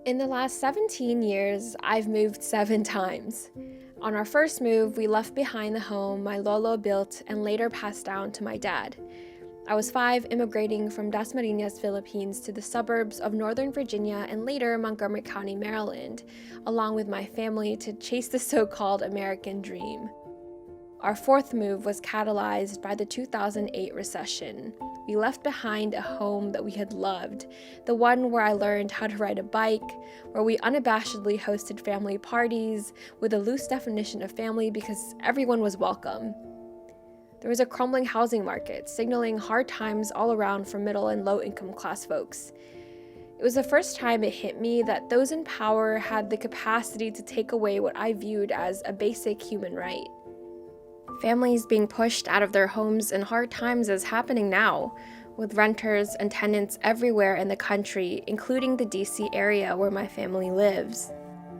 In the last 17 years, I've moved 7 times. On our first move, we left behind the home my lolo built and later passed down to my dad. I was 5, immigrating from Dasmariñas, Philippines to the suburbs of Northern Virginia and later Montgomery County, Maryland, along with my family to chase the so-called American dream. Our fourth move was catalyzed by the 2008 recession. We left behind a home that we had loved, the one where I learned how to ride a bike, where we unabashedly hosted family parties with a loose definition of family because everyone was welcome. There was a crumbling housing market, signaling hard times all around for middle and low-income class folks. It was the first time it hit me that those in power had the capacity to take away what I viewed as a basic human right. Families being pushed out of their homes in hard times is happening now, with renters and tenants everywhere in the country, including the DC area where my family lives.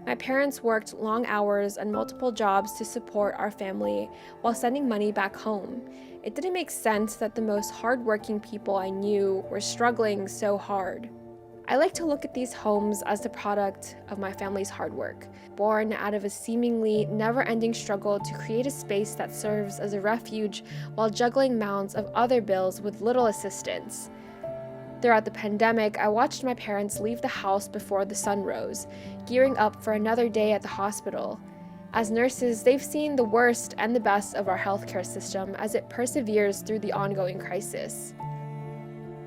My parents worked long hours and multiple jobs to support our family while sending money back home. It didn't make sense that the most hardworking people I knew were struggling so hard. I like to look at these homes as the product of my family's hard work, born out of a seemingly never-ending struggle to create a space that serves as a refuge while juggling mounds of other bills with little assistance. Throughout the pandemic, I watched my parents leave the house before the sun rose, gearing up for another day at the hospital. As nurses, they've seen the worst and the best of our healthcare system as it perseveres through the ongoing crisis.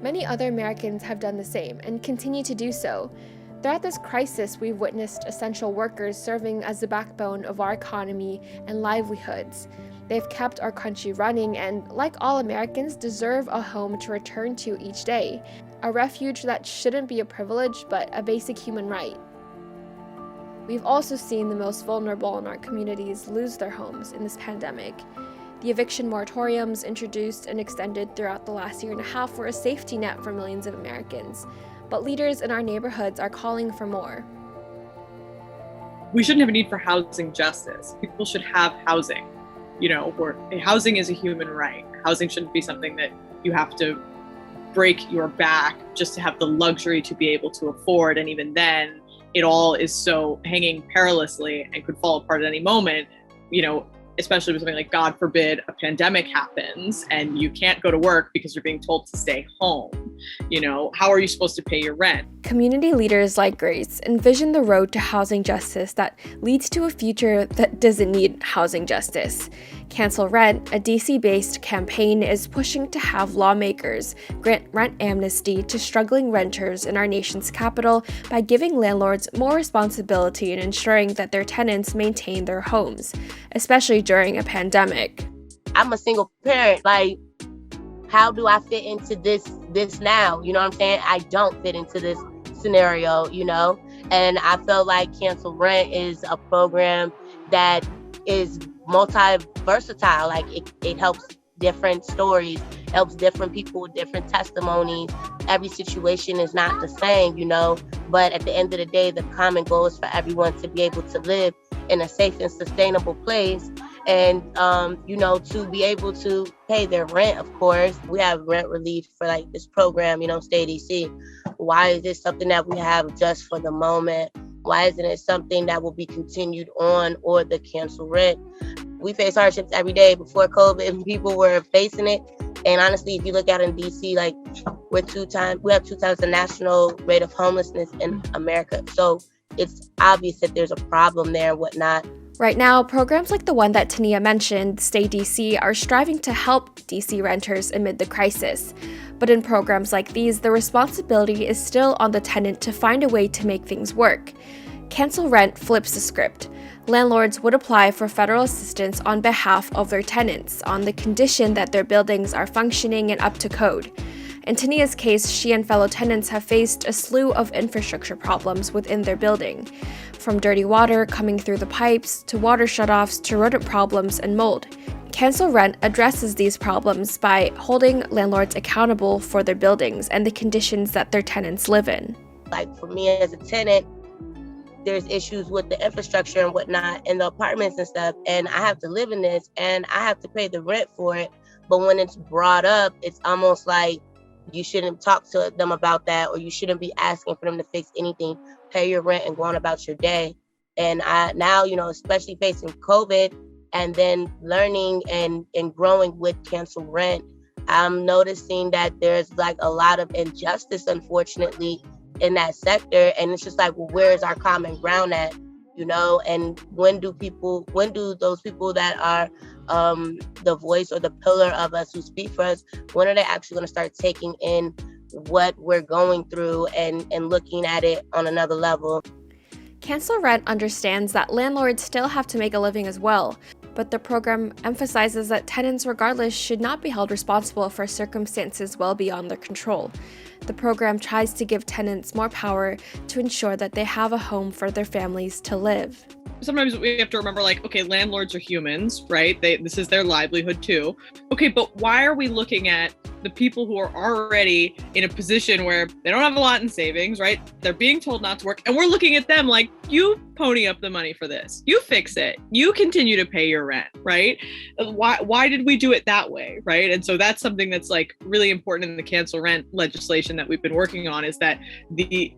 Many other Americans have done the same and continue to do so. Throughout this crisis, we've witnessed essential workers serving as the backbone of our economy and livelihoods. They've kept our country running and, like all Americans, deserve a home to return to each day, a refuge that shouldn't be a privilege but a basic human right. We've also seen the most vulnerable in our communities lose their homes in this pandemic. The eviction moratoriums introduced and extended throughout the last year and a half were a safety net for millions of Americans, but leaders in our neighborhoods are calling for more. We shouldn't have a need for housing justice. People should have housing. Where housing is a human right. Housing shouldn't be something that you have to break your back just to have the luxury to be able to afford. And even then, it all is so hanging perilously and could fall apart at any moment, especially with something like, God forbid, a pandemic happens and you can't go to work because you're being told to stay home. How are you supposed to pay your rent? Community leaders like Grace envision the road to housing justice that leads to a future that doesn't need housing justice. Cancel Rent, a DC-based campaign, is pushing to have lawmakers grant rent amnesty to struggling renters in our nation's capital by giving landlords more responsibility in ensuring that their tenants maintain their homes, especially during a pandemic. I'm a single parent. How do I fit into this now? You know what I'm saying? I don't fit into this scenario, And I felt like Cancel Rent is a program that is multi-versatile. It helps different stories, helps different people with different testimonies. Every situation is not the same, But at the end of the day, the common goal is for everyone to be able to live in a safe and sustainable place. And, to be able to pay their rent, of course. We have rent relief for this program, Stay DC. Why is this something that we have just for the moment? Why isn't it something that will be continued on, or the cancel rent? We face hardships every day. Before COVID, people were facing it. And honestly, if you look out in DC, we have 2 times the national rate of homelessness in America. So it's obvious that there's a problem there and whatnot. Right now, programs like the one that Tania mentioned, Stay DC, are striving to help DC renters amid the crisis. But in programs like these, the responsibility is still on the tenant to find a way to make things work. Cancel Rent flips the script. Landlords would apply for federal assistance on behalf of their tenants on the condition that their buildings are functioning and up to code. In Tania's case, she and fellow tenants have faced a slew of infrastructure problems within their building, from dirty water coming through the pipes, to water shutoffs, to rodent problems and mold. Cancel Rent addresses these problems by holding landlords accountable for their buildings and the conditions that their tenants live in. For me as a tenant, there's issues with the infrastructure and whatnot in the apartments and stuff, and I have to live in this and I have to pay the rent for it. But when it's brought up, it's almost like you shouldn't talk to them about that, or you shouldn't be asking for them to fix anything. Pay your rent and go on about your day. And I now, especially facing COVID and then learning and growing with cancel rent, I'm noticing that there's like a lot of injustice, unfortunately, in that sector. And it's just like, well, where is our common ground at? And when do those people that are the voice or the pillar of us who speak for us, when are they actually going to start taking in what we're going through and looking at it on another level? Cancel Rent understands that landlords still have to make a living as well, but the program emphasizes that tenants regardless should not be held responsible for circumstances well beyond their control. The program tries to give tenants more power to ensure that they have a home for their families to live. Sometimes we have to remember, like, okay, landlords are humans, right? This is their livelihood too. Okay, but why are we looking at the people who are already in a position where they don't have a lot in savings, right? They're being told not to work, and we're looking at them like, you pony up the money for this, you fix it, you continue to pay your rent, right? Why did we do it that way, right? And so that's something that's like really important in the cancel rent legislation that we've been working on, is that the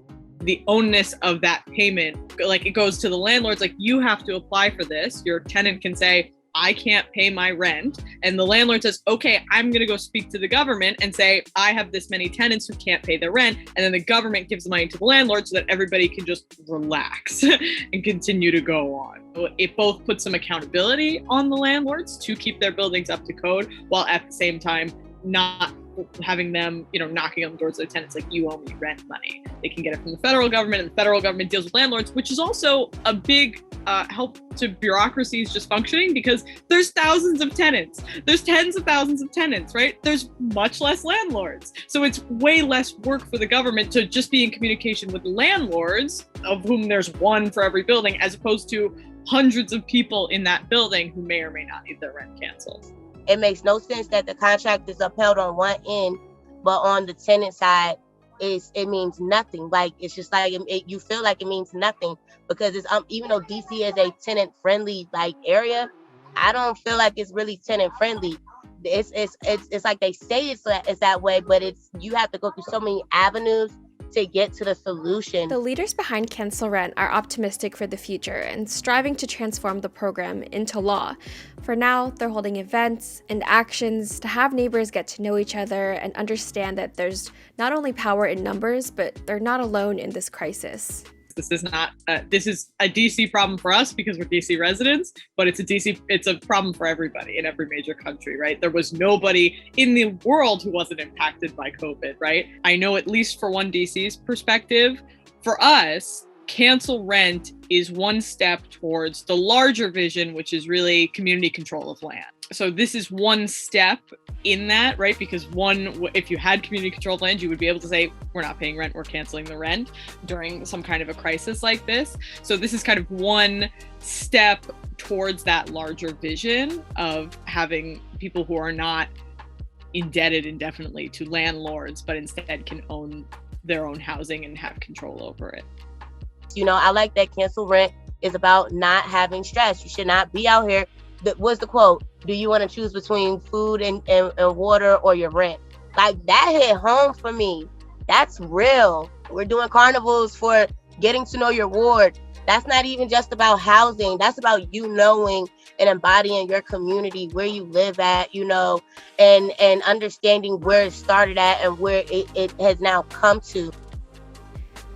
onus of that payment, like, it goes to the landlords. Like, you have to apply for this. Your tenant can say, I can't pay my rent. And the landlord says, okay, I'm going to go speak to the government and say, I have this many tenants who can't pay their rent. And then the government gives the money to the landlord so that everybody can just relax and continue to go on. So it both puts some accountability on the landlords to keep their buildings up to code, while at the same time not having them, knocking on the doors of their tenants like, you owe me rent money. They can get it from the federal government, and the federal government deals with landlords, which is also a big help to bureaucracies just functioning, because there's thousands of tenants. There's tens of thousands of tenants, right? There's much less landlords. So it's way less work for the government to just be in communication with landlords, of whom there's one for every building, as opposed to hundreds of people in that building who may or may not need their rent canceled. It makes no sense that the contract is upheld on one end, but on the tenant side, it means nothing. Like, it's just like you feel like it means nothing, because it's even though DC is a tenant friendly like area, I don't feel like it's really tenant friendly. It's like they say it's that way, but you have to go through so many avenues to get to the solution. The leaders behind Cancel Rent are optimistic for the future and striving to transform the program into law. For now, they're holding events and actions to have neighbors get to know each other and understand that there's not only power in numbers, but they're not alone in this crisis. This is a DC problem for us because we're DC residents, but it's a problem for everybody in every major country, right? There was nobody in the world who wasn't impacted by COVID, right? I know, at least for one DC's perspective, for us, cancel rent is one step towards the larger vision, which is really community control of land. So this is one step in that, right? Because if you had community control of land, you would be able to say, we're not paying rent, we're canceling the rent during some kind of a crisis like this. So this is kind of one step towards that larger vision of having people who are not indebted indefinitely to landlords, but instead can own their own housing and have control over it. I like that cancel rent is about not having stress. You should not be out here. What's the quote? Do you want to choose between food and water or your rent? Like, that hit home for me. That's real. We're doing carnivals for getting to know your ward. That's not even just about housing. That's about you knowing and embodying your community, where you live at, and understanding where it started at and where it has now come to.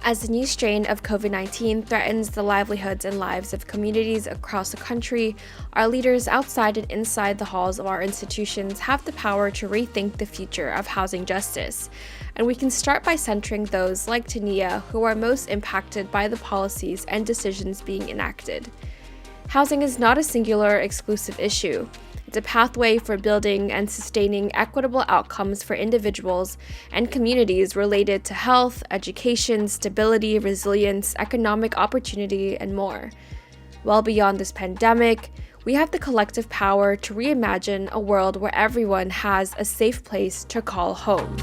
As the new strain of COVID-19 threatens the livelihoods and lives of communities across the country, our leaders outside and inside the halls of our institutions have the power to rethink the future of housing justice. And we can start by centering those like Tania who are most impacted by the policies and decisions being enacted. Housing is not a singular, exclusive issue. It's a pathway for building and sustaining equitable outcomes for individuals and communities related to health, education, stability, resilience, economic opportunity, and more. Well beyond this pandemic, we have the collective power to reimagine a world where everyone has a safe place to call home.